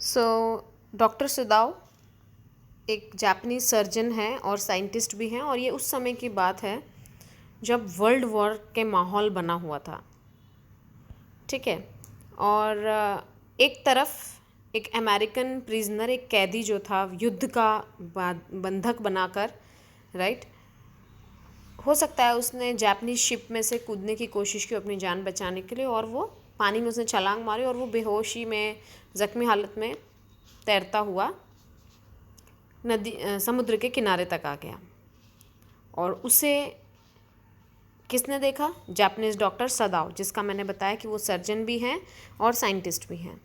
So doctor सुदाव एक Japanese surgeon है और साइंटिस्ट भी हैं, और ये उस समय की बात है जब वर्ल्ड वॉर के माहौल बना हुआ था। ठीक है। और एक तरफ एक अमेरिकन प्रिजनर, एक कैदी जो था युद्ध का बंधक बनाकर, राइट, हो सकता है उसने जापानीज शिप में से कूदने की कोशिश की अपनी जान बचाने के लिए, और वो पानी में उसने छलांग मारी और वो बेहोशी में ज़ख्मी हालत में तैरता हुआ समुद्र के किनारे तक आ गया। और उसे किसने देखा? जापानीज डॉक्टर सदाव, जिसका मैंने बताया कि वो सर्जन भी हैं और साइंटिस्ट भी हैं।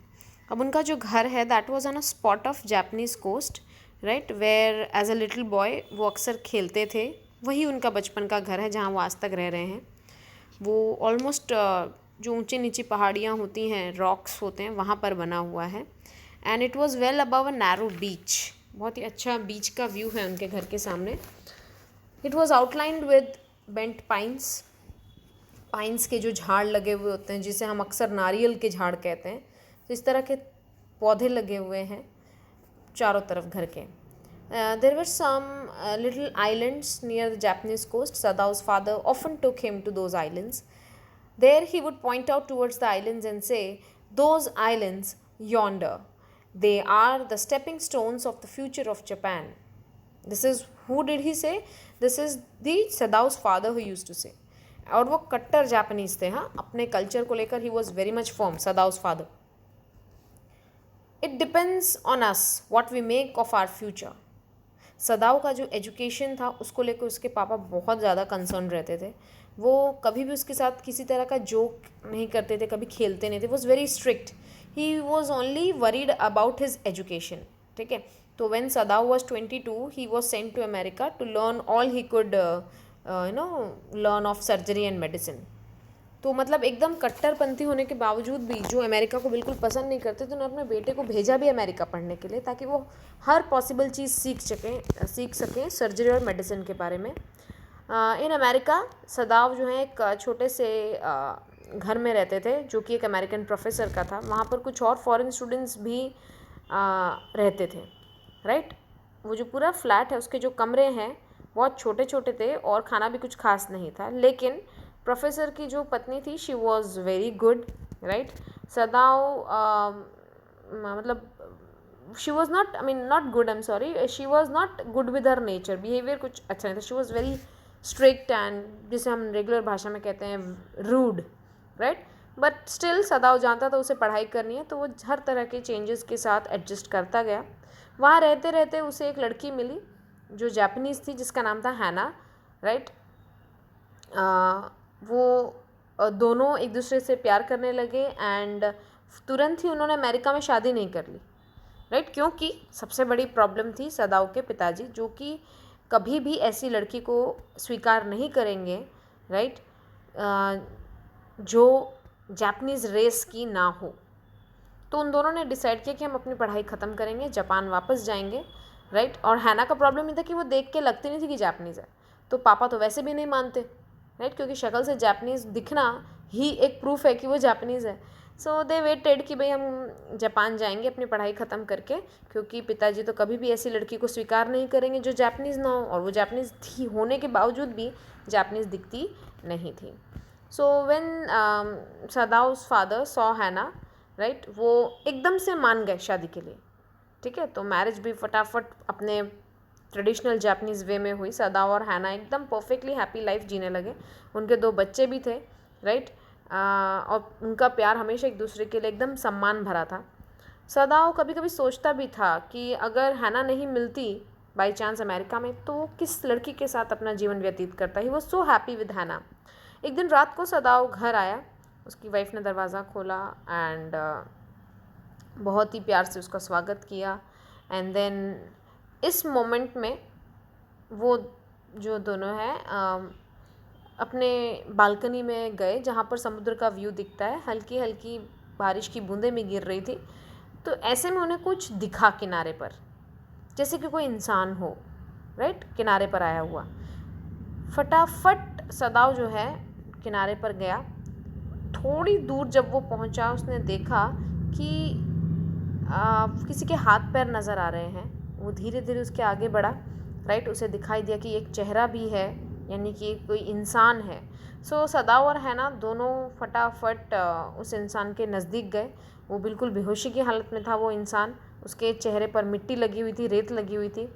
अब उनका जो घर है that was on a spot of Japanese coast, right, where as a little boy वो अक्सर खेलते थे। वही उनका बचपन का घर है जहाँ वो आज तक रह रहे हैं। वो ऑलमोस्ट जो ऊंची नीची पहाड़ियाँ होती हैं, रॉक्स होते हैं, वहाँ पर बना हुआ है। And it was well above a narrow beach. बहुत ही अच्छा बीच का व्यू है उनके घर के सामने। It was outlined with bent pines. Pines के जो झाड़ लगे हुए होते हैं, जिसे हम अक्सर नारियल के झाड़ कहते हैं, तो इस तरह के पौधे लगे हुए हैं चारों तरफ घर के। There were some little islands near the Japanese coast. Sadao's father often took him to those islands. There he would point out towards the islands and say, "Those islands yonder, they are the stepping stones of the future of Japan." This is, who did he say? This is the Sadao's father who used to say. और वो कट्टर Japanese थे। हाँ, अपने culture को लेकर ही was very much form, Sadao's father. It depends on us what we make of our future. Sadao का जो एजुकेशन था उसको लेकर उसके पापा बहुत ज़्यादा कंसर्न रहते थे। वो कभी भी उसके साथ किसी तरह का जोक नहीं करते थे, कभी खेलते नहीं थे। Was very strict. He was only worried about his education. ठीक है। तो when Sadao was 22 he was sent to America to learn all he could learn of surgery and medicine. तो मतलब एकदम कट्टरपंथी होने के बावजूद भी, जो अमेरिका को बिल्कुल पसंद नहीं करते, तो उन्होंने अपने बेटे को भेजा भी अमेरिका पढ़ने के लिए, ताकि वो हर पॉसिबल चीज़ सीख सकें सर्जरी और मेडिसिन के बारे में। इन अमेरिका सदाव जो है एक छोटे से घर में रहते थे, जो कि एक अमेरिकन प्रोफेसर का था। वहाँ पर कुछ और फॉरेन स्टूडेंट्स भी रहते थे, राइट। वो जो पूरा फ्लैट है उसके जो कमरे हैं बहुत छोटे छोटे थे और खाना भी कुछ खास नहीं था। लेकिन प्रोफेसर की जो पत्नी थी, she was very good, right. Sadao मतलब she was not, I mean not good, I am sorry, she was not good with her nature. Behaviour कुछ अच्छा नहीं था। She was very strict and जिसे हम रेगुलर भाषा में कहते हैं rude, right. But still Sadao जानता था उसे पढ़ाई करनी है, तो वो हर तरह के चेंजेस के साथ एडजस्ट करता गया। वहाँ रहते रहते उसे एक लड़की मिली जो जापानीज़ थी, जिसका नाम था हैना, राइट। वो दोनों एक दूसरे से प्यार करने लगे एंड तुरंत ही उन्होंने अमेरिका में शादी नहीं कर ली, राइट। क्योंकि सबसे बड़ी प्रॉब्लम थी सदाव के पिताजी, जो कि कभी भी ऐसी लड़की को स्वीकार नहीं करेंगे, राइट, जो जापानीज़ रेस की ना हो। तो उन दोनों ने डिसाइड किया कि हम अपनी पढ़ाई ख़त्म करेंगे, जापान वापस जाएंगे, राइट। और हैना का प्रॉब्लम ये था कि वो देख के लगती नहीं थी कि जापानीज़ है, तो पापा तो वैसे भी नहीं मानते, राइट, क्योंकि शक्ल से जापानीज़ दिखना ही एक प्रूफ है कि वो जापानीज़ है। सो दे वेटेड कि भाई हम जापान जाएंगे अपनी पढ़ाई ख़त्म करके, क्योंकि पिताजी तो कभी भी ऐसी लड़की को स्वीकार नहीं करेंगे जो जापानीज़ ना हो, और वो जापानीज़ थी होने के बावजूद भी जापानीज़ दिखती नहीं थी। सो व्हेन सदाउ's फादर सॉ हैना, राइट, वो एकदम से मान गए शादी के लिए। ठीक है। तो मैरिज भी फटाफट अपने ट्रेडिशनल जापानीज़ वे में हुई। सदाव और हैना एकदम परफेक्टली हैप्पी लाइफ जीने लगे। उनके 2 बच्चे भी थे, राइट। और उनका प्यार हमेशा एक दूसरे के लिए एकदम सम्मान भरा था। सदाव कभी कभी सोचता भी था कि अगर हैना नहीं मिलती बाई चांस अमेरिका में, तो वो किस लड़की के साथ अपना जीवन व्यतीत करता। He was so happy with हैना। एक दिन रात को सदाव घर आया, उसकी वाइफ ने दरवाज़ा खोला एंड बहुत ही प्यार से उसका स्वागत किया। एंड देन इस मोमेंट में वो जो दोनों हैं अपने बालकनी में गए, जहाँ पर समुद्र का व्यू दिखता है। हल्की हल्की बारिश की बूंदें भी गिर रही थी। तो ऐसे में उन्हें कुछ दिखा किनारे पर, जैसे कि कोई इंसान हो, राइट, किनारे पर आया हुआ। फटाफट सदाव जो है किनारे पर गया। थोड़ी दूर जब वो पहुंचा, उसने देखा कि किसी के हाथ पैर नज़र आ रहे हैं। वो धीरे धीरे उसके आगे बढ़ा, राइट। उसे दिखाई दिया कि एक चेहरा भी है, यानी कि कोई इंसान है। सो सदाव और हैना दोनों फटाफट उस इंसान के नज़दीक गए। वो बिल्कुल बेहोशी की हालत में था वो इंसान। उसके चेहरे पर मिट्टी लगी हुई थी, रेत लगी हुई थी।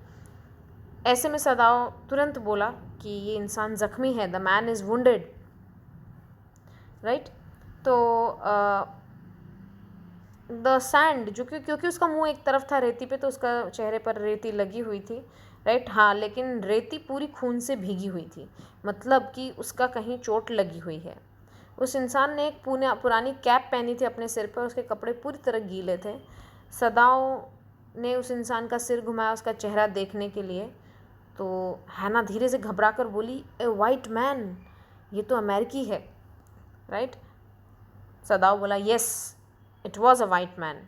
ऐसे में सदाव तुरंत बोला कि ये इंसान ज़ख्मी है, the man is wounded, right. तो द सैंड, जो क्योंकि उसका मुंह एक तरफ था रेती पे, तो उसका चेहरे पर रेती लगी हुई थी, राइट। हाँ, लेकिन रेती पूरी खून से भीगी हुई थी, मतलब कि उसका कहीं चोट लगी हुई है। उस इंसान ने एक पुरानी कैप पहनी थी अपने सिर पर, उसके कपड़े पूरी तरह गीले थे। सदाओं ने उस इंसान का सिर घुमाया उसका चेहरा देखने के लिए। तो हैना धीरे से घबरा कर बोली, ए वाइट मैन, ये तो अमेरिकी है, राइट। सदाओ बोला, yes, it was a white man.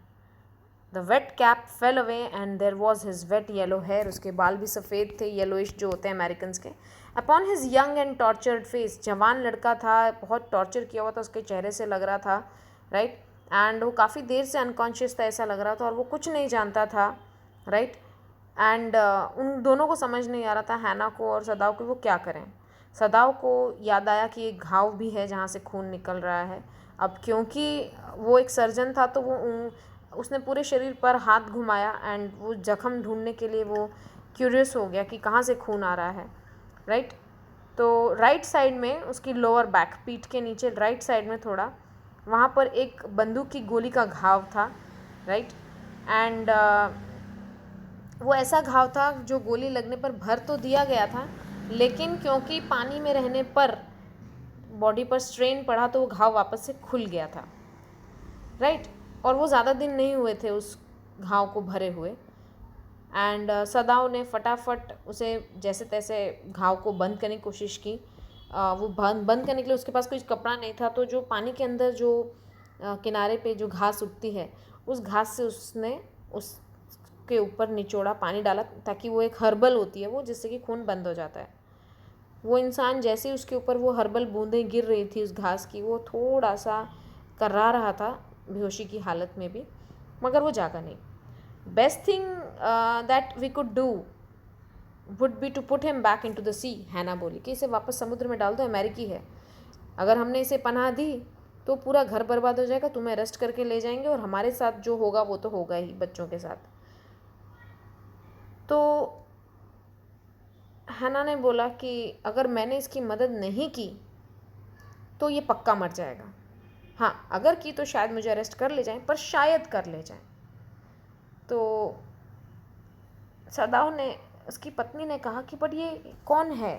The wet cap fell away and there was his wet yellow hair. उसके बाल भी सफ़ेद थे, येलोइश जो होते हैं अमेरिकन्स के। Upon his young and tortured face, जवान लड़का था, बहुत टॉर्चर किया हुआ था, उसके चेहरे से लग रहा था, राइट। एंड वो काफ़ी देर से अनकॉन्शियस था, ऐसा लग रहा था, और वो कुछ नहीं जानता था, राइट। एंड उन दोनों को समझ नहीं आ रहा था, हैना को और सदाव को, वो क्या करें। सदाव को याद आया कि एक घाव भी है जहाँ से खून निकल रहा है। अब क्योंकि वो एक सर्जन था, तो उसने पूरे शरीर पर हाथ घुमाया एंड वो जख्म ढूंढने के लिए वो क्यूरियस हो गया कि कहाँ से खून आ रहा है, राइट। तो राइट साइड में उसकी लोअर बैक, पीठ के नीचे राइट साइड में थोड़ा, वहाँ पर एक बंदूक की गोली का घाव था, राइट। एंड वो ऐसा घाव था जो गोली लगने पर भर तो दिया गया था, लेकिन क्योंकि पानी में रहने पर बॉडी पर स्ट्रेन पड़ा तो वो घाव वापस से खुल गया था, राइट। और वो ज़्यादा दिन नहीं हुए थे उस घाव को भरे हुए। एंड सदाव ने फटाफट उसे जैसे तैसे घाव को बंद करने की कोशिश की। वो बंद करने के लिए उसके पास कोई कपड़ा नहीं था, तो जो पानी के अंदर जो किनारे पे जो घास उगती है, उस घास से उसने उसके ऊपर निचोड़ा, पानी डाला, ताकि वो एक हर्बल होती है वो, जिससे कि खून बंद हो जाता है। वो इंसान जैसे ही उसके ऊपर वो हर्बल बूंदें गिर रही थी उस घास की, वो थोड़ा सा कर्रा रहा था बेहोशी की हालत में भी, मगर वो जागा नहीं। Best thing that we could do would be to put him back into the sea. Hannah बोली कि इसे वापस समुद्र में डाल दो, अमेरिकी है। अगर हमने इसे पनाह दी तो पूरा घर बर्बाद हो जाएगा, तुम्हें अरेस्ट करके ले जाएंगे, और हमारे साथ जो होगा वो तो होगा ही, बच्चों के साथ। तो हैना ने बोला कि अगर मैंने इसकी मदद नहीं की तो ये पक्का मर जाएगा। हाँ, अगर की तो शायद मुझे अरेस्ट कर ले जाएं, पर शायद कर ले जाएं। तो सदाव ने, उसकी पत्नी ने कहा कि बट ये कौन है।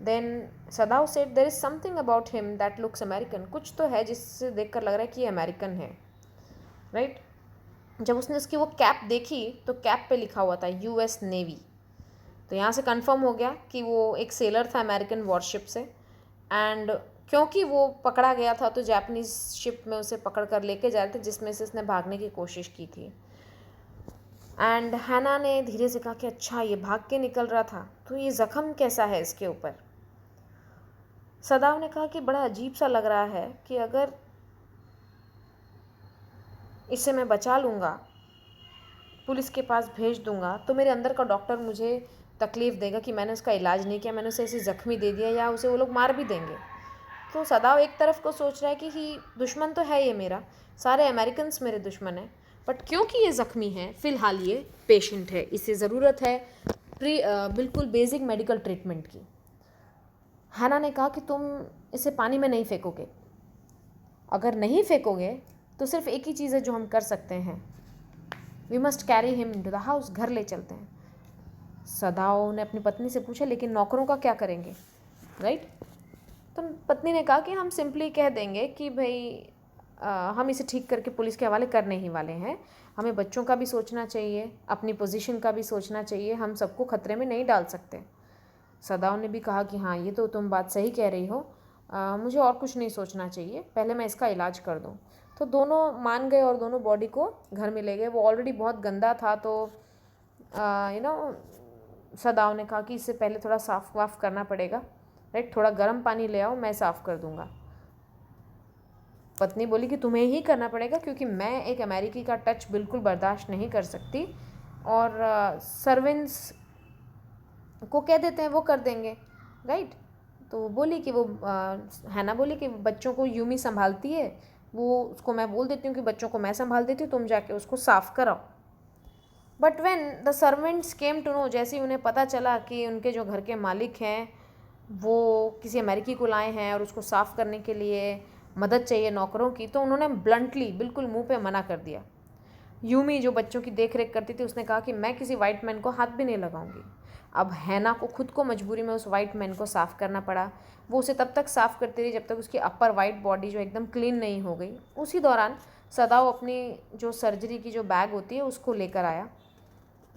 Then Sadao said, there is something about him that looks American. कुछ तो है जिससे देखकर लग रहा है कि ये अमेरिकन है, राइट। जब उसने उसकी वो कैप देखी तो कैप पे लिखा हुआ था US नेवी। तो यहाँ से कंफर्म हो गया कि वो एक सेलर था अमेरिकन वॉरशिप से। एंड क्योंकि वो पकड़ा गया था तो जापानीज़ शिप में उसे पकड़ कर लेके जा रहे थे, जिसमें से उसने भागने की कोशिश की थी। एंड हैना ने धीरे से कहा कि अच्छा, ये भाग के निकल रहा था, तो ये ज़ख्म कैसा है इसके ऊपर। सदाव ने कहा कि बड़ा अजीब सा लग रहा है कि अगर इसे मैं बचा लूँगा, पुलिस के पास भेज दूँगा, तो मेरे अंदर का डॉक्टर मुझे तकलीफ़ देगा कि मैंने उसका इलाज नहीं किया, मैंने उसे ऐसे ज़ख्मी दे दिया, या उसे वो लोग मार भी देंगे। तो सदाव एक तरफ को सोच रहा है कि ही दुश्मन तो है ये मेरा, सारे अमेरिकन्स मेरे दुश्मन हैं, बट क्योंकि ये ज़ख्मी है, फ़िलहाल ये पेशेंट है, इसे ज़रूरत है बिल्कुल बेसिक मेडिकल ट्रीटमेंट की। हैना ने कहा कि तुम इसे पानी में नहीं फेंकोगे। अगर नहीं फेंकोगे तो सिर्फ एक ही चीज़ है जो हम कर सकते हैं, we must carry him into the house, घर ले चलते हैं। सदाव ने अपनी पत्नी से पूछा, लेकिन नौकरों का क्या करेंगे, राइट। तो पत्नी ने कहा कि हम सिंपली कह देंगे कि भाई हम इसे ठीक करके पुलिस के हवाले करने ही वाले हैं, हमें बच्चों का भी सोचना चाहिए, अपनी पोजीशन का भी सोचना चाहिए, हम सबको खतरे में नहीं डाल सकते। सदाव ने भी कहा कि हाँ, ये तो तुम बात सही कह रही हो, मुझे और कुछ नहीं सोचना चाहिए, पहले मैं इसका इलाज कर दूँ। तो दोनों मान गए और दोनों बॉडी को घर में ले गए। वो ऑलरेडी बहुत गंदा था, तो सदाव ने कहा कि इससे पहले थोड़ा साफ़ वाफ़ करना पड़ेगा, राइट। थोड़ा गर्म पानी ले आओ, मैं साफ़ कर दूँगा। पत्नी बोली कि तुम्हें ही करना पड़ेगा क्योंकि मैं एक अमेरिकी का टच बिल्कुल बर्दाश्त नहीं कर सकती, और सर्वेंट्स को कह देते हैं वो कर देंगे, राइट। तो बोली कि वो हैना बोली कि बच्चों को यूमी संभालती है, वो उसको मैं बोल देती हूँ कि बच्चों को मैं संभाल देती हूँ, तुम जाके उसको साफ़ कराओ। But when the servants came to know, जैसे ही उन्हें पता चला कि उनके जो घर के मालिक हैं वो किसी अमेरिकी को लाए हैं और उसको साफ़ करने के लिए मदद चाहिए नौकरों की, तो उन्होंने ब्लंटली बिल्कुल मुंह पे मना कर दिया। यूमी जो बच्चों की देख रेख करती थी उसने कहा कि मैं किसी वाइट मैन को हाथ भी नहीं लगाऊंगी। अब हैना को खुद को मजबूरी में उस वाइट मैन को साफ़ करना पड़ा। वो उसे तब तक साफ़ करती रही जब तक उसकी अपर वाइट बॉडी जो एकदम क्लीन नहीं हो गई। उसी दौरान सदाओ अपनी जो सर्जरी की जो बैग होती है उसको लेकर आया,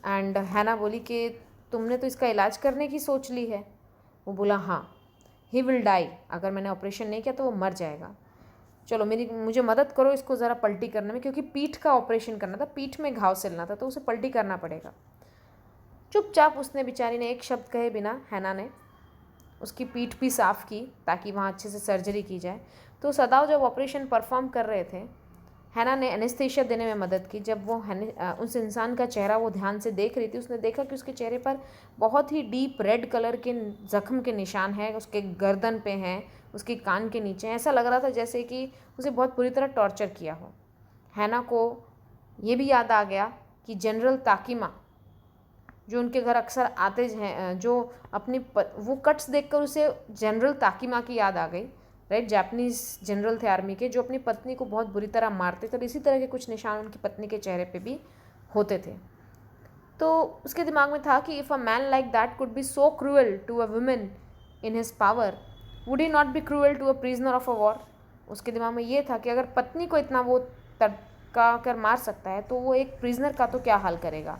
एंड हैना बोली कि तुमने तो इसका इलाज करने की सोच ली है। वो बोला हाँ, ही विल डाई, अगर मैंने ऑपरेशन नहीं किया तो वो मर जाएगा। चलो मुझे मदद करो इसको ज़रा पलटी करने में, क्योंकि पीठ का ऑपरेशन करना था, पीठ में घाव सिलना था, तो उसे पलटी करना पड़ेगा। चुपचाप उसने बेचारी ने एक शब्द कहे बिना हैना ने उसकी पीठ भी साफ़ की ताकि वहाँ अच्छे से सर्जरी की जाए। तो सदाओ जब ऑपरेशन परफॉर्म कर रहे थे, हैना ने एनेस्थीसिया देने में मदद की। जब वो उस इंसान का चेहरा वो ध्यान से देख रही थी, उसने देखा कि उसके चेहरे पर बहुत ही डीप रेड कलर के ज़ख्म के निशान हैं, उसके गर्दन पे हैं, उसके कान के नीचे। ऐसा लग रहा था जैसे कि उसे बहुत बुरी तरह टॉर्चर किया हो। हैना को ये भी याद आ गया कि जनरल ताकिमा जो उनके घर अक्सर आते हैं, जो अपनी वो कट्स देखकर उसे जनरल ताकिमा की याद आ गई, राइट। जापानीज़ जनरल थे आर्मी के, जो अपनी पत्नी को बहुत बुरी तरह मारते थे, और इसी तरह के कुछ निशान उनकी पत्नी के चेहरे पे भी होते थे। तो उसके दिमाग में था कि if a man like that could be so cruel to a woman in his power, would he not be cruel to a prisoner of a war. उसके दिमाग में ये था कि अगर पत्नी को इतना वो तड़का कर मार सकता है तो वो एक प्रिजनर का तो क्या हाल करेगा।